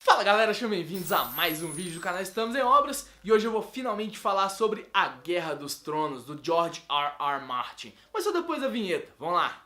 Fala galera, sejam bem-vindos a mais um vídeo do canal Estamos em Obras e hoje eu vou finalmente falar sobre A Guerra dos Tronos, do George R.R. Martin. Mas só depois da vinheta, vamos lá!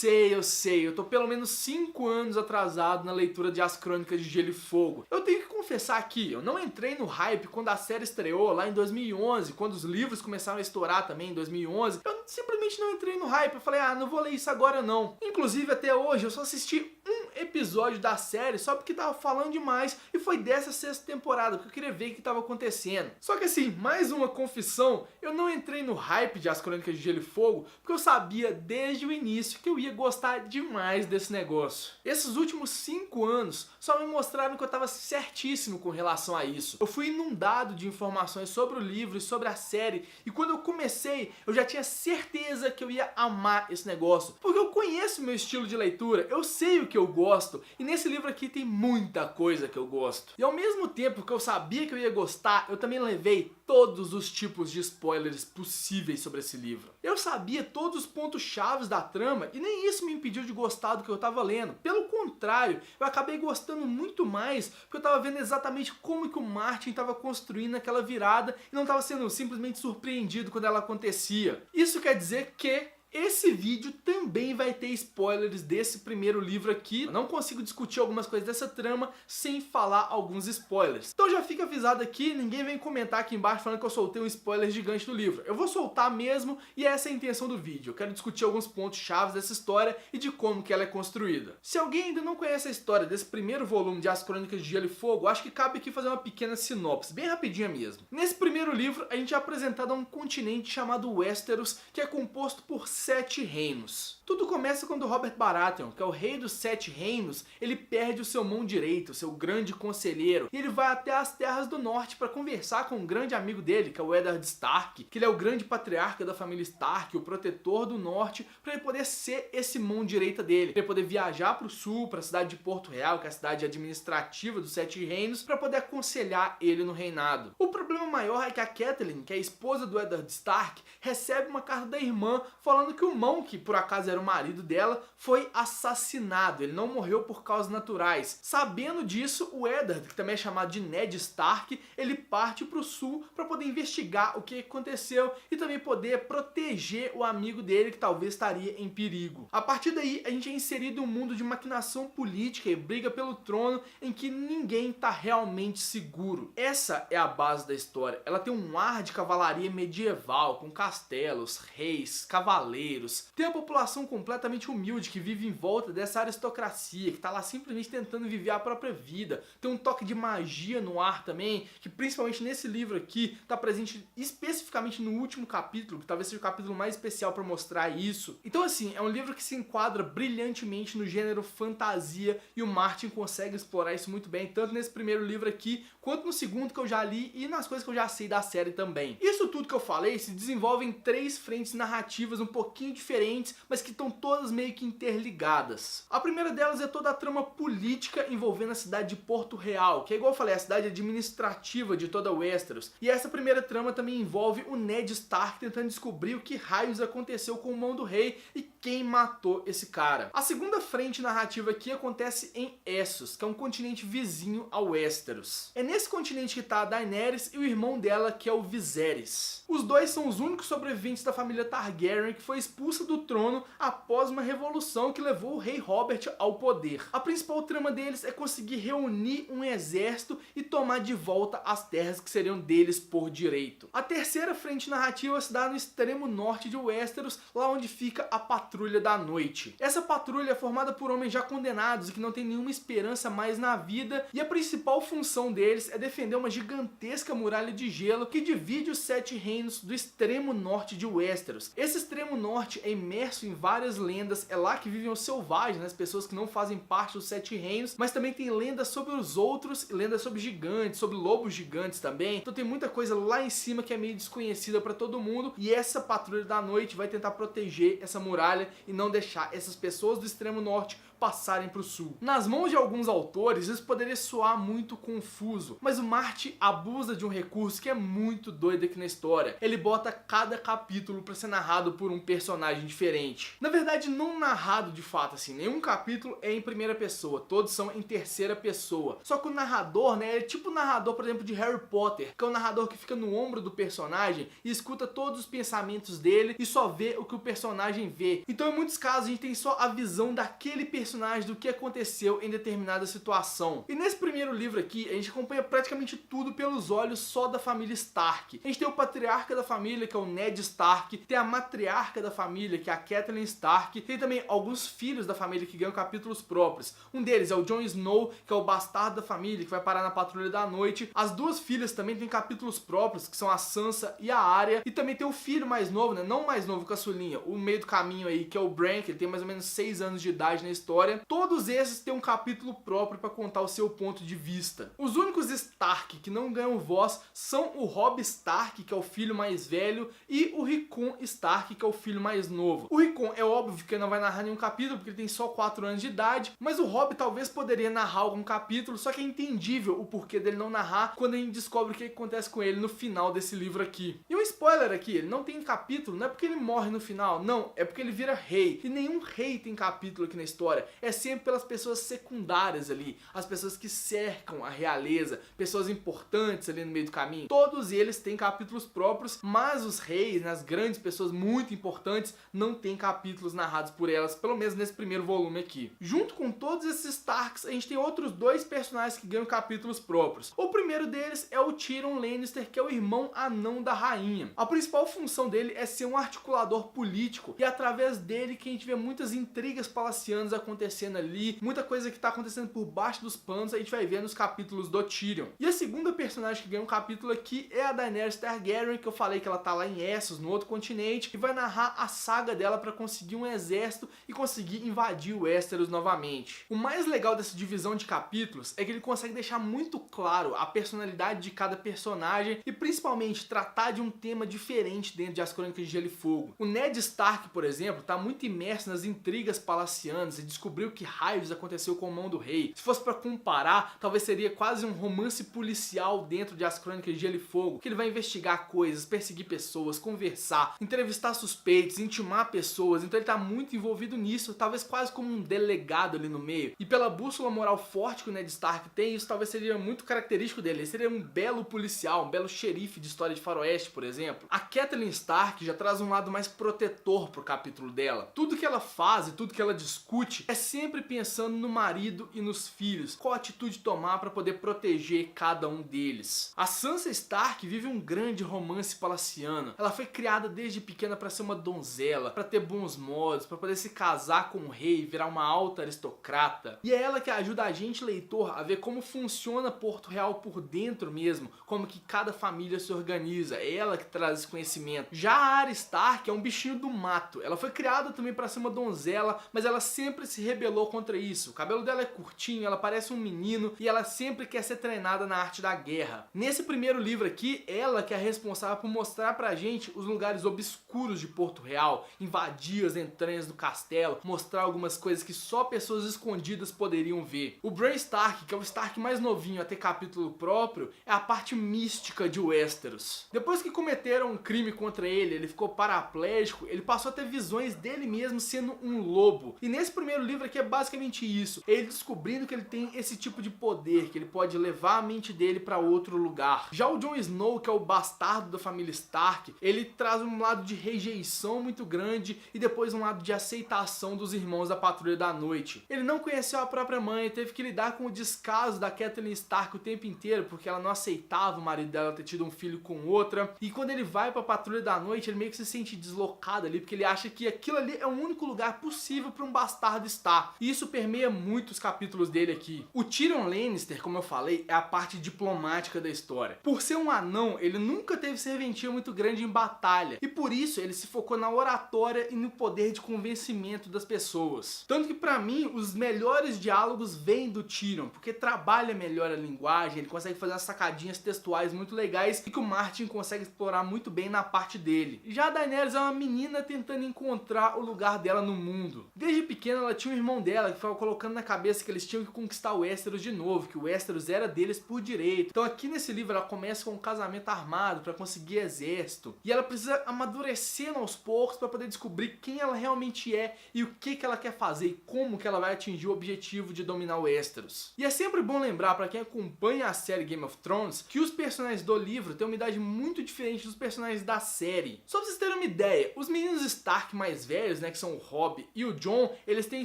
Eu sei, eu tô pelo menos 5 anos atrasado na leitura de As Crônicas de Gelo e Fogo. Eu tenho que confessar aqui, eu não entrei no hype quando a série estreou lá em 2011, quando os livros começaram a estourar também em 2011. Eu simplesmente não entrei no hype, eu falei, não vou ler isso agora não. Inclusive até hoje eu só assisti um episódio da série só porque tava falando demais e foi dessa 6ª temporada, porque eu queria ver o que tava acontecendo. Só que assim, mais uma confissão, eu não entrei no hype de As Crônicas de Gelo e Fogo porque eu sabia desde o início que eu ia gostar demais desse negócio. Esses últimos 5 anos só me mostraram que eu tava certíssimo com relação a isso. Eu fui inundado de informações sobre o livro e sobre a série e quando eu comecei eu já tinha certeza que eu ia amar esse negócio, porque eu conheço meu estilo de leitura, eu sei o que eu gosto e nesse livro aqui tem muita coisa que eu gosto. E ao mesmo tempo que eu sabia que eu ia gostar, eu também levei todos os tipos de spoilers possíveis sobre esse livro. Eu sabia todos os pontos chaves da trama e nem isso me impediu de gostar do que eu tava lendo. Pelo contrário, eu acabei gostando muito mais porque eu tava vendo exatamente como que o Martin tava construindo aquela virada e não tava sendo simplesmente surpreendido quando ela acontecia. Isso quer dizer que esse vídeo também vai ter spoilers desse primeiro livro aqui. Eu não consigo discutir algumas coisas dessa trama sem falar alguns spoilers. Então já fica avisado aqui, ninguém vem comentar aqui embaixo falando que eu soltei um spoiler gigante do livro. Eu vou soltar mesmo e essa é a intenção do vídeo. Eu quero discutir alguns pontos chaves dessa história e de como que ela é construída. Se alguém ainda não conhece a história desse primeiro volume de As Crônicas de Gelo e Fogo, acho que cabe aqui fazer uma pequena sinopse, bem rapidinha mesmo. Nesse primeiro livro, a gente é apresentado a um continente chamado Westeros, que é composto por 7 reinos. Tudo começa quando Robert Baratheon, que é o rei dos 7 reinos, ele perde o seu mão direita, o seu grande conselheiro, e ele vai até as terras do norte para conversar com um grande amigo dele, que é o Eddard Stark, que ele é o grande patriarca da família Stark, o protetor do norte, para ele poder ser esse mão direita dele, para ele poder viajar para o sul, para a cidade de Porto Real, que é a cidade administrativa dos 7 reinos, para poder aconselhar ele no reinado. O problema maior é que a Catelyn, que é a esposa do Eddard Stark, recebe uma carta da irmã falando que o Mão, que por acaso era o marido dela, foi assassinado. Ele não morreu por causas naturais. Sabendo disso, o Eddard, que também é chamado de Ned Stark, ele parte para o sul para poder investigar o que aconteceu e também poder proteger o amigo dele que talvez estaria em perigo. A partir daí, a gente é inserido em um mundo de maquinação política e briga pelo trono em que ninguém está realmente seguro. Essa é a base da história. Ela tem um ar de cavalaria medieval, com castelos, reis, cavaleiros. Tem a população completamente humilde que vive em volta dessa aristocracia, que tá lá simplesmente tentando viver a própria vida. Tem um toque de magia no ar também, que principalmente nesse livro aqui tá presente especificamente no último capítulo, que talvez seja o capítulo mais especial para mostrar isso. Então assim, é um livro que se enquadra brilhantemente no gênero fantasia e o Martin consegue explorar isso muito bem, tanto nesse primeiro livro aqui, quanto no segundo que eu já li e nas coisas que eu já sei da série também. Isso tudo que eu falei se desenvolve em 3 frentes narrativas um pouquinho diferentes, mas que estão todas meio que interligadas. A primeira delas é toda a trama política envolvendo a cidade de Porto Real, que é igual eu falei, a cidade administrativa de toda Westeros. E essa primeira trama também envolve o Ned Stark tentando descobrir o que raios aconteceu com o Mão do Rei e quem matou esse cara. A segunda frente narrativa aqui acontece em Essos, que é um continente vizinho ao Westeros. É nesse continente que está a Daenerys e o irmão dela, que é o Viserys. Os dois são os únicos sobreviventes da família Targaryen que foi expulsa do trono após uma revolução que levou o rei Robert ao poder. A principal trama deles é conseguir reunir um exército e tomar de volta as terras que seriam deles por direito. A terceira frente narrativa se dá no extremo norte de Westeros, lá onde fica a Patrulha da Noite. Essa patrulha é formada por homens já condenados e que não tem nenhuma esperança mais na vida, e a principal função deles é defender uma gigantesca muralha de gelo que divide os 7 reinos do extremo norte de Westeros. Esse extremo norte é imerso em várias lendas, é lá que vivem os selvagens, né, as pessoas que não fazem parte dos 7 reinos, mas também tem lendas sobre os outros, lendas sobre gigantes, sobre lobos gigantes também, então tem muita coisa lá em cima que é meio desconhecida para todo mundo, e essa Patrulha da Noite vai tentar proteger essa muralha e não deixar essas pessoas do extremo norte passarem para o sul. Nas mãos de alguns autores isso poderia soar muito confuso, mas o Martin abusa de um recurso que é muito doido aqui na história. Ele bota cada capítulo para ser narrado por um personagem diferente. Na verdade, não narrado de fato assim, nenhum capítulo é em primeira pessoa, todos são em terceira pessoa. Só que o narrador, né, é tipo o narrador, por exemplo, de Harry Potter, que é o narrador que fica no ombro do personagem e escuta todos os pensamentos dele e só vê o que o personagem vê. Então, em muitos casos, a gente tem só a visão daquele personagem, do que aconteceu em determinada situação. E nesse primeiro livro aqui, a gente acompanha praticamente tudo pelos olhos só da família Stark. A gente tem o patriarca da família, que é o Ned Stark, tem a matriarca da família, que é a Catelyn Stark, tem também alguns filhos da família que ganham capítulos próprios. Um deles é o Jon Snow, que é o bastardo da família, que vai parar na Patrulha da Noite. As duas filhas também têm capítulos próprios, que são a Sansa e a Arya. E também tem o filho mais novo, né? Não mais novo, caçulinha, o meio do caminho aí, que é o Bran, que ele tem mais ou menos 6 anos de idade na história. Todos esses têm um capítulo próprio para contar o seu ponto de vista. Os únicos Stark que não ganham voz são o Robb Stark, que é o filho mais velho, e o Rickon Stark, que é o filho mais novo. O Rickon é óbvio que não vai narrar nenhum capítulo, porque ele tem só 4 anos de idade, mas o Robb talvez poderia narrar algum capítulo, só que é entendível o porquê dele não narrar quando a gente descobre o que acontece com ele no final desse livro aqui. E um spoiler aqui, ele não tem capítulo, não é porque ele morre no final, não, é porque ele vira rei. E nenhum rei tem capítulo aqui na história, é sempre pelas pessoas secundárias ali, as pessoas que cercam a realeza, pessoas importantes ali no meio do caminho. Todos eles têm capítulos próprios, mas os reis, as grandes pessoas muito importantes, não têm capítulos narrados por elas, pelo menos nesse primeiro volume aqui. Junto com todos esses Starks, a gente tem outros 2 personagens que ganham capítulos próprios. O primeiro deles é o Tyrion Lannister, que é o irmão anão da rainha. A principal função dele é ser um articulador político, e é através dele que a gente vê muitas intrigas palacianas acontecendo ali, muita coisa que tá acontecendo por baixo dos panos, a gente vai ver nos capítulos do Tyrion. E a segunda personagem que ganha um capítulo aqui é a Daenerys Targaryen, que eu falei que ela tá lá em Essos, no outro continente, e vai narrar a saga dela para conseguir um exército e conseguir invadir o Westeros novamente. O mais legal dessa divisão de capítulos é que ele consegue deixar muito claro a personalidade de cada personagem e principalmente tratar de um tema diferente dentro de As Crônicas de Gelo e Fogo. O Ned Stark, por exemplo, tá muito imerso nas intrigas palacianas e descobriu que raios aconteceu com a mão do rei. Se fosse para comparar, talvez seria quase um romance policial dentro de As Crônicas de Gelo e Fogo, que ele vai investigar coisas, perseguir pessoas, conversar, entrevistar suspeitos, intimar pessoas, então ele tá muito envolvido nisso, talvez quase como um delegado ali no meio. E pela bússola moral forte que o Ned Stark tem, isso talvez seria muito característico dele. Ele seria um belo policial, um belo xerife de história de faroeste, por exemplo. A Catelyn Stark já traz um lado mais protetor pro capítulo dela. Tudo que ela faz e tudo que ela discute é sempre pensando no marido e nos filhos, qual atitude tomar para poder proteger cada um deles. A Sansa Stark vive um grande romance palaciano. Ela foi criada desde pequena para ser uma donzela, para ter bons modos, para poder se casar com o rei e virar uma alta aristocrata. E é ela que ajuda a gente, leitor, a ver como funciona Porto Real por dentro mesmo, como que cada família se organiza. É ela que traz esse conhecimento. Já a Arya Stark é um bichinho do mato. Ela foi criada também para ser uma donzela, mas ela sempre se rebelou contra isso. O cabelo dela é curtinho, ela parece um menino e ela sempre quer ser treinada na arte da guerra. Nesse primeiro livro aqui, ela que é responsável por mostrar pra gente os lugares obscuros de Porto Real, invadir as entranhas do castelo, mostrar algumas coisas que só pessoas escondidas poderiam ver. O Bran Stark, que é o Stark mais novinho a ter capítulo próprio, é a parte mística de Westeros. Depois que cometeram um crime contra ele ficou paraplégico, ele passou a ter visões dele mesmo sendo um lobo. E nesse primeiro livro aqui é basicamente isso. Ele descobrindo que ele tem esse tipo de poder, que ele pode levar a mente dele para outro lugar. Já o Jon Snow, que é o bastardo da família Stark, ele traz um lado de rejeição muito grande e depois um lado de aceitação dos irmãos da Patrulha da Noite. Ele não conheceu a própria mãe, teve que lidar com o descaso da Catelyn Stark o tempo inteiro, porque ela não aceitava o marido dela ter tido um filho com outra. E quando ele vai pra Patrulha da Noite, ele meio que se sente deslocado ali, porque ele acha que aquilo ali é o único lugar possível para um bastardo estar. E isso permeia muito os capítulos dele aqui. O Tyrion Lannister, como eu falei, é a parte diplomática da história. Por ser um anão, ele nunca teve serventia muito grande em batalha, e por isso ele se focou na oratória e no poder de convencimento das pessoas. Tanto que pra mim, os melhores diálogos vêm do Tyrion, porque trabalha melhor a linguagem, ele consegue fazer umas sacadinhas textuais muito legais e que o Martin consegue explorar muito bem na parte dele. Já a Daenerys é uma menina tentando encontrar o lugar dela no mundo. Desde pequena ela tinha tinha um irmão dela que ficava colocando na cabeça que eles tinham que conquistar o Westeros de novo, que o Westeros era deles por direito. Então aqui nesse livro ela começa com um casamento armado para conseguir exército. E ela precisa amadurecendo aos poucos para poder descobrir quem ela realmente é e o que ela quer fazer e como que ela vai atingir o objetivo de dominar o Westeros. E é sempre bom lembrar para quem acompanha a série Game of Thrones que os personagens do livro têm uma idade muito diferente dos personagens da série. Só pra vocês terem uma ideia, os meninos Stark mais velhos, né, que são o Robb e o Jon, eles têm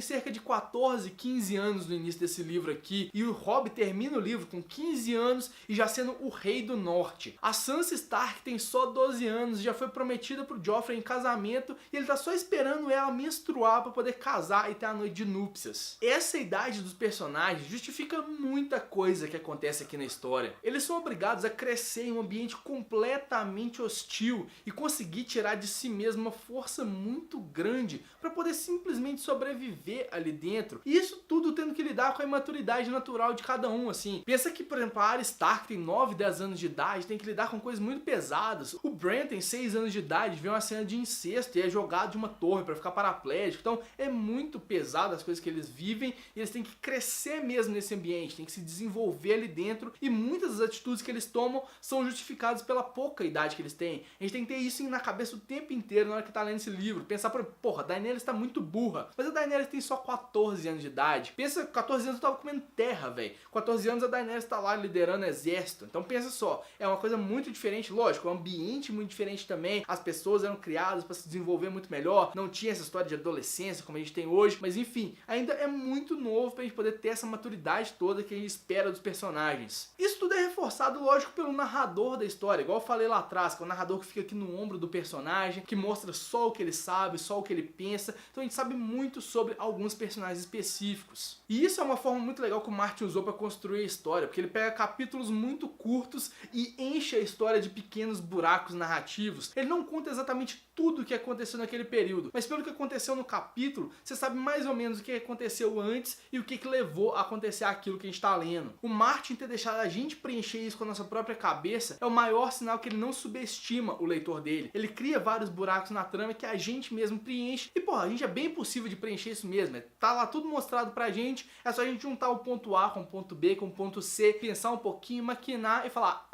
cerca de 14, 15 anos no início desse livro aqui, e o Robb termina o livro com 15 anos e já sendo o rei do norte. A Sansa Stark tem só 12 anos e já foi prometida pro Joffrey em casamento e ele tá só esperando ela menstruar para poder casar e ter a noite de núpcias. Essa idade dos personagens justifica muita coisa que acontece aqui na história. Eles são obrigados a crescer em um ambiente completamente hostil e conseguir tirar de si mesmo uma força muito grande para poder simplesmente sobreviver ali dentro. E isso tudo tendo que lidar com a imaturidade natural de cada um, assim. Pensa que, por exemplo, a Arya Stark tem 9, 10 anos de idade, tem que lidar com coisas muito pesadas. O Bran tem 6 anos de idade, vê uma cena de incesto e é jogado de uma torre para ficar paraplégico. Então é muito pesado as coisas que eles vivem e eles têm que crescer mesmo nesse ambiente, tem que se desenvolver ali dentro e muitas das atitudes que eles tomam são justificadas pela pouca idade que eles têm. A gente tem que ter isso na cabeça o tempo inteiro na hora que tá lendo esse livro. Pensar, porra, a Daenerys tá muito burra, mas a Daenerys tem só 14 anos de idade. Pensa, 14 anos eu tava comendo terra, velho. 14 anos a Daenerys tá lá liderando exército. Então pensa só, é uma coisa muito diferente, lógico, é um ambiente muito diferente também. As pessoas eram criadas para se desenvolver muito melhor, não tinha essa história de adolescência como a gente tem hoje, mas enfim, ainda é muito novo pra gente poder ter essa maturidade toda que a gente espera dos personagens. Isso tudo é reforçado, lógico, pelo narrador da história, igual eu falei lá atrás, que é o narrador que fica aqui no ombro do personagem, que mostra só o que ele sabe, só o que ele pensa. Então a gente sabe muito sobre alguns personagens específicos. E isso é uma forma muito legal que o Martin usou para construir a história, porque ele pega capítulos muito curtos e enche a história de pequenos buracos narrativos. Ele não conta exatamente tudo o que aconteceu naquele período, mas pelo que aconteceu no capítulo, você sabe mais ou menos o que aconteceu antes e o que levou a acontecer aquilo que a gente está lendo. O Martin ter deixado a gente preencher isso com a nossa própria cabeça é o maior sinal que ele não subestima o leitor dele. Ele cria vários buracos na trama que a gente mesmo preenche e, porra, a gente é bem possível de preencher isso mesmo. Tá lá tudo mostrado pra gente, é só a gente juntar o ponto A com o ponto B com o ponto C, pensar um pouquinho, maquinar e falar,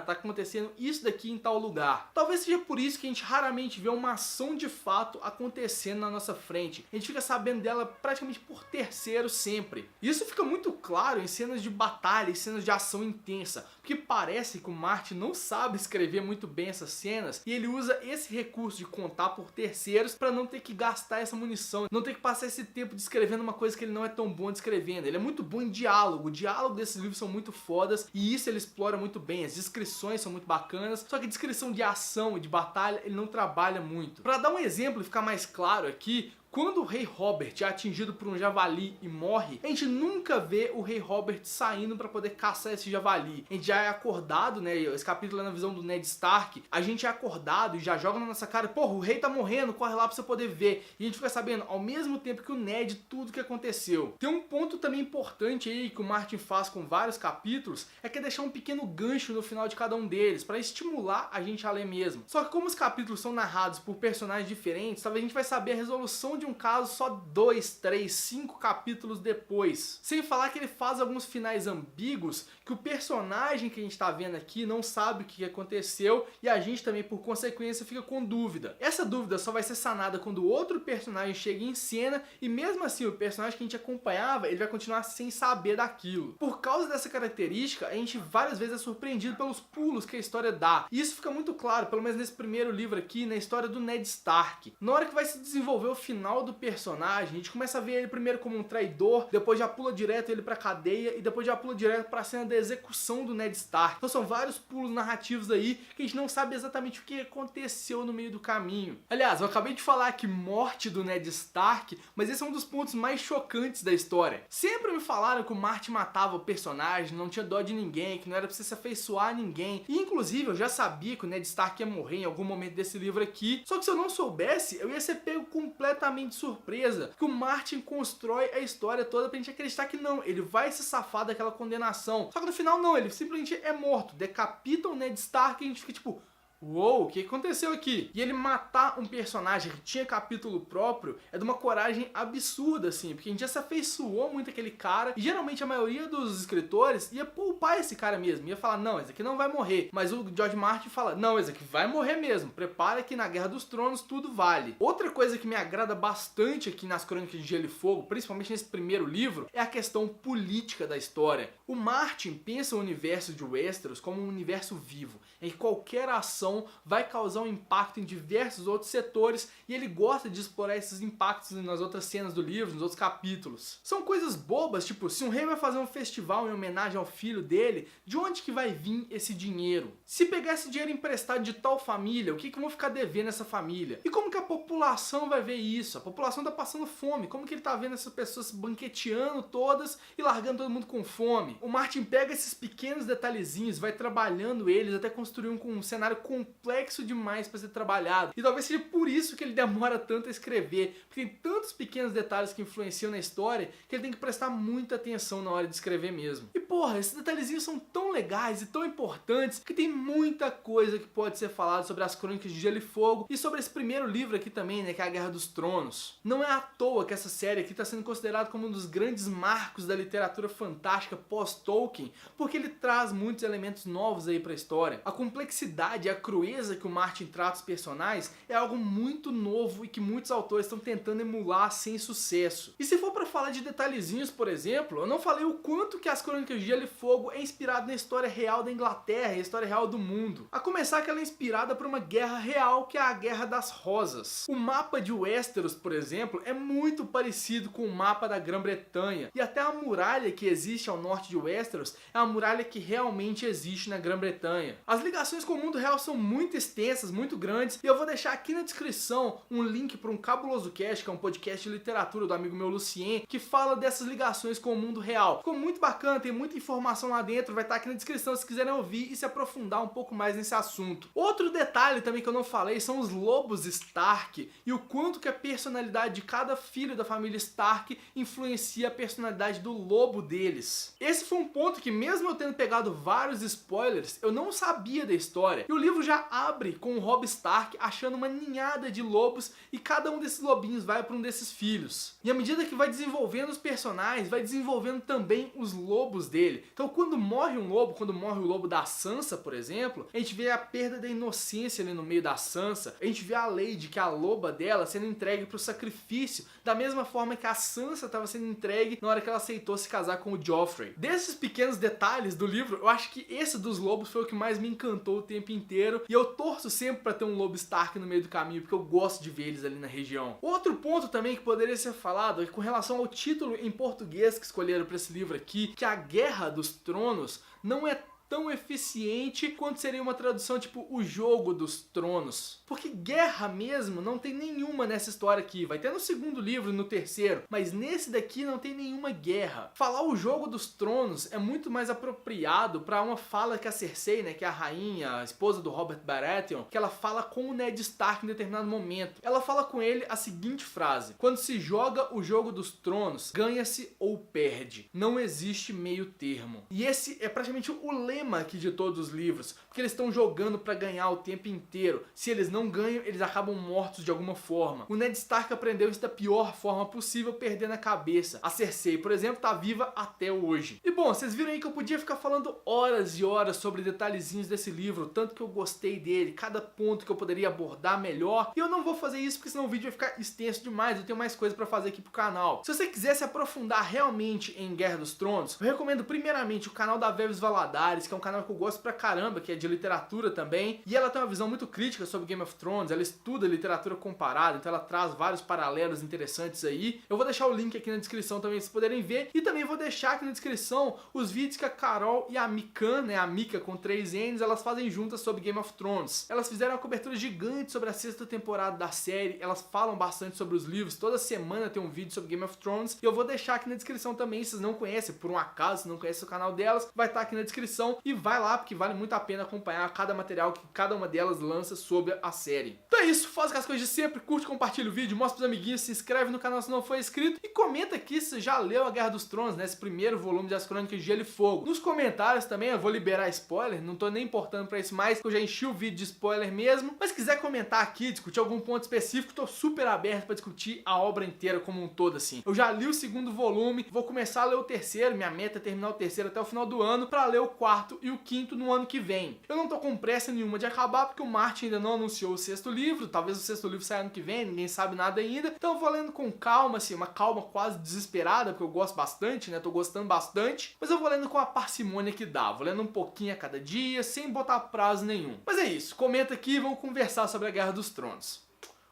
tá acontecendo isso daqui em tal lugar. Talvez seja por isso que a gente raramente vê uma ação de fato acontecendo na nossa frente. A gente fica sabendo dela praticamente por terceiro sempre. Isso fica muito claro em cenas de batalha e cenas de ação intensa, porque parece que o Martin não sabe escrever muito bem essas cenas e ele usa esse recurso de contar por terceiros para não ter que gastar essa munição, não ter que passar esse tempo descrevendo uma coisa que ele não é tão bom descrevendo. Ele é muito bom em diálogo, o diálogo desses livros são muito fodas e isso ele explora muito bem, as descrições são muito bacanas, só que a descrição de ação e de batalha ele não trabalha muito. Para dar um exemplo e ficar mais claro aqui, quando o rei Robert é atingido por um javali e morre, a gente nunca vê o rei Robert saindo para poder caçar esse javali. A gente já é acordado, né? Esse capítulo é na visão do Ned Stark. A gente é acordado e já joga na nossa cara, porra, o rei tá morrendo, corre lá pra você poder ver. E a gente fica sabendo, ao mesmo tempo que o Ned, tudo que aconteceu. Tem um ponto também importante aí que o Martin faz com vários capítulos, é que é deixar um pequeno gancho no final de cada um deles, para estimular a gente a ler mesmo. Só que como os capítulos são narrados por personagens diferentes, talvez a gente vai saber a resolução de um caso só 2, 3, 5 capítulos depois. Sem falar que ele faz alguns finais ambíguos que o personagem que a gente tá vendo aqui não sabe o que aconteceu e a gente também, por consequência, fica com dúvida. Essa dúvida só vai ser sanada quando outro personagem chega em cena e mesmo assim o personagem que a gente acompanhava, ele vai continuar sem saber daquilo. Por causa dessa característica, a gente várias vezes é surpreendido pelos pulos que a história dá. E isso fica muito claro, pelo menos nesse primeiro livro aqui, na história do Ned Stark. Na hora que vai se desenvolver o final do personagem, a gente começa a ver ele primeiro como um traidor, depois já pula direto ele pra cadeia e depois já pula direto pra cena da execução do Ned Stark. Então são vários pulos narrativos aí que a gente não sabe exatamente o que aconteceu no meio do caminho. Aliás, eu acabei de falar que morte do Ned Stark, mas esse é um dos pontos mais chocantes da história. Sempre me falaram que o Martin matava o personagem, não tinha dó de ninguém, que não era pra você se afeiçoar a ninguém. E inclusive eu já sabia que o Ned Stark ia morrer em algum momento desse livro aqui, só que se eu não soubesse, eu ia ser pego completamente de surpresa, que o Martin constrói a história toda pra gente acreditar que não, ele vai se safar daquela condenação. Só que no final não, ele simplesmente é morto, decapita o Ned Stark e a gente fica tipo, Uou, o que aconteceu aqui? E ele matar um personagem que tinha capítulo próprio é de uma coragem absurda, assim, porque a gente já se afeiçoou muito aquele cara, e geralmente a maioria dos escritores ia poupar esse cara mesmo, ia falar, não, esse aqui não vai morrer, mas o George Martin fala, não, esse aqui vai morrer mesmo, prepara que na Guerra dos Tronos tudo vale. Outra coisa que me agrada bastante aqui nas Crônicas de Gelo e Fogo, principalmente nesse primeiro livro, é a questão política da história. O Martin pensa o universo de Westeros como um universo vivo, em que qualquer ação vai causar um impacto em diversos outros setores, e ele gosta de explorar esses impactos nas outras cenas do livro, nos outros capítulos. São coisas bobas, tipo, se um rei vai fazer um festival em homenagem ao filho dele, de onde que vai vir esse dinheiro? Se pegar esse dinheiro emprestado de tal família, o que vão ficar devendo essa família? E como que a população vai ver isso? A população tá passando fome, como que ele tá vendo essas pessoas se banqueteando todas e largando todo mundo com fome? O Martin pega esses pequenos detalhezinhos, vai trabalhando eles até construir um cenário complexo demais para ser trabalhado. E talvez seja por isso que ele demora tanto a escrever, porque tem tantos pequenos detalhes que influenciam na história que ele tem que prestar muita atenção na hora de escrever mesmo. E porra, esses detalhezinhos são tão legais e tão importantes que tem muita coisa que pode ser falada sobre as Crônicas de Gelo e Fogo e sobre esse primeiro livro aqui também, né, que é a Guerra dos Tronos. Não é à toa que essa série aqui está sendo considerada como um dos grandes marcos da literatura fantástica pós-Tolkien, porque ele traz muitos elementos novos aí para a história. A complexidade e a crueza que o Martin trata os personagens é algo muito novo e que muitos autores estão tentando emular sem sucesso. E se for para falar de detalhezinhos, por exemplo, eu não falei o quanto que as Crônicas de Gelo e Fogo é inspirado na história real da Inglaterra e a história real do mundo. A começar que ela é inspirada por uma guerra real, que é a Guerra das Rosas. O mapa de Westeros, por exemplo, é muito parecido com o mapa da Grã-Bretanha, e até a muralha que existe ao norte de Westeros é a muralha que realmente existe na Grã-Bretanha. As ligações com o mundo real são muito extensas, muito grandes, e eu vou deixar aqui na descrição um link para um Cabuloso Cast, que é um podcast de literatura do amigo meu Lucien, que fala dessas ligações com o mundo real. Ficou muito bacana, tem muita informação lá dentro, vai estar aqui na descrição se quiserem ouvir e se aprofundar um pouco mais nesse assunto. Outro detalhe também que eu não falei são os lobos Stark e o quanto que a personalidade de cada filho da família Stark influencia a personalidade do lobo deles. Esse foi um ponto que, mesmo eu tendo pegado vários spoilers, eu não sabia da história. E o livro já abre com o Robb Stark achando uma ninhada de lobos e cada um desses lobinhos vai para um desses filhos. E à medida que vai desenvolvendo os personagens, vai desenvolvendo também os lobos dele. Então quando morre um lobo, quando morre o lobo da Sansa, por exemplo, a gente vê a perda da inocência ali no meio da Sansa. A gente vê a Lady, que é a loba dela, sendo entregue para o sacrifício, da mesma forma que a Sansa estava sendo entregue na hora que ela aceitou se casar com o Joffrey. Desses pequenos detalhes do livro, eu acho que esse dos lobos foi o que mais me encantou o tempo inteiro, e eu torço sempre para ter um lobo Stark no meio do caminho, porque eu gosto de ver eles ali na região. Outro ponto também que poderia ser falado é com relação ao título em português que escolheram para esse livro aqui, que a Guerra dos Tronos não é tão eficiente quanto seria uma tradução tipo O Jogo dos Tronos. Porque guerra mesmo não tem nenhuma nessa história aqui. Vai ter no segundo livro e no terceiro, mas nesse daqui não tem nenhuma guerra. Falar O Jogo dos Tronos é muito mais apropriado para uma fala que a Cersei, né, que é a rainha, a esposa do Robert Baratheon, que ela fala com o Ned Stark em determinado momento. Ela fala com ele a seguinte frase: quando se joga o Jogo dos Tronos, ganha-se ou perde. Não existe meio termo. E esse é praticamente o lema aqui de todos os livros, porque eles estão jogando para ganhar o tempo inteiro. Se eles não ganham, eles acabam mortos de alguma forma. O Ned Stark aprendeu isso da pior forma possível, perdendo a cabeça. A Cersei, por exemplo, tá viva até hoje. E bom, vocês viram aí que eu podia ficar falando horas e horas sobre detalhezinhos desse livro, tanto que eu gostei dele, cada ponto que eu poderia abordar melhor, e eu não vou fazer isso porque senão o vídeo vai ficar extenso demais, eu tenho mais coisa para fazer aqui pro canal. Se você quiser se aprofundar realmente em Guerra dos Tronos, eu recomendo primeiramente o canal da Veves Valadares, que é um canal que eu gosto pra caramba, que é de literatura também, e ela tem uma visão muito crítica sobre Game of Thrones, ela estuda literatura comparada, então ela traz vários paralelos interessantes aí. Eu vou deixar o link aqui na descrição também, pra vocês poderem ver, e também vou deixar aqui na descrição os vídeos que a Carol e a Mikan, né, a Mika com 3 N's, elas fazem juntas sobre Game of Thrones. Elas fizeram uma cobertura gigante sobre a 6ª temporada da série, elas falam bastante sobre os livros, toda semana tem um vídeo sobre Game of Thrones, e eu vou deixar aqui na descrição também, se vocês não conhecem, por um acaso, se não conhecem o canal delas, vai estar aqui na descrição. descrição e vai lá porque vale muito a pena acompanhar cada material que cada uma delas lança sobre a série. Então é isso, faz as coisas de sempre, curte, compartilha o vídeo, mostra pros amiguinhos, se inscreve no canal se não for inscrito e comenta aqui se você já leu A Guerra dos Tronos, né, esse primeiro volume de As Crônicas de Gelo e Fogo. Nos comentários também eu vou liberar spoiler, não tô nem importando pra isso mais, porque eu já enchi o vídeo de spoiler mesmo, mas se quiser comentar aqui, discutir algum ponto específico, tô super aberto pra discutir a obra inteira como um todo assim. Eu já li o segundo volume, vou começar a ler o terceiro, minha meta é terminar o terceiro até o final do ano, pra ler o quarto e o quinto no ano que vem. Eu não tô com pressa nenhuma de acabar, porque o Martin ainda não anunciou o sexto livro, talvez o sexto livro saia ano que vem, ninguém sabe nada ainda, então eu vou lendo com calma, assim, uma calma quase desesperada, porque eu gosto bastante, né, tô gostando bastante, mas eu vou lendo com a parcimônia que dá, vou lendo um pouquinho a cada dia, sem botar prazo nenhum. Mas é isso, comenta aqui e vamos conversar sobre a Guerra dos Tronos.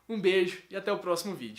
Um beijo e até o próximo vídeo.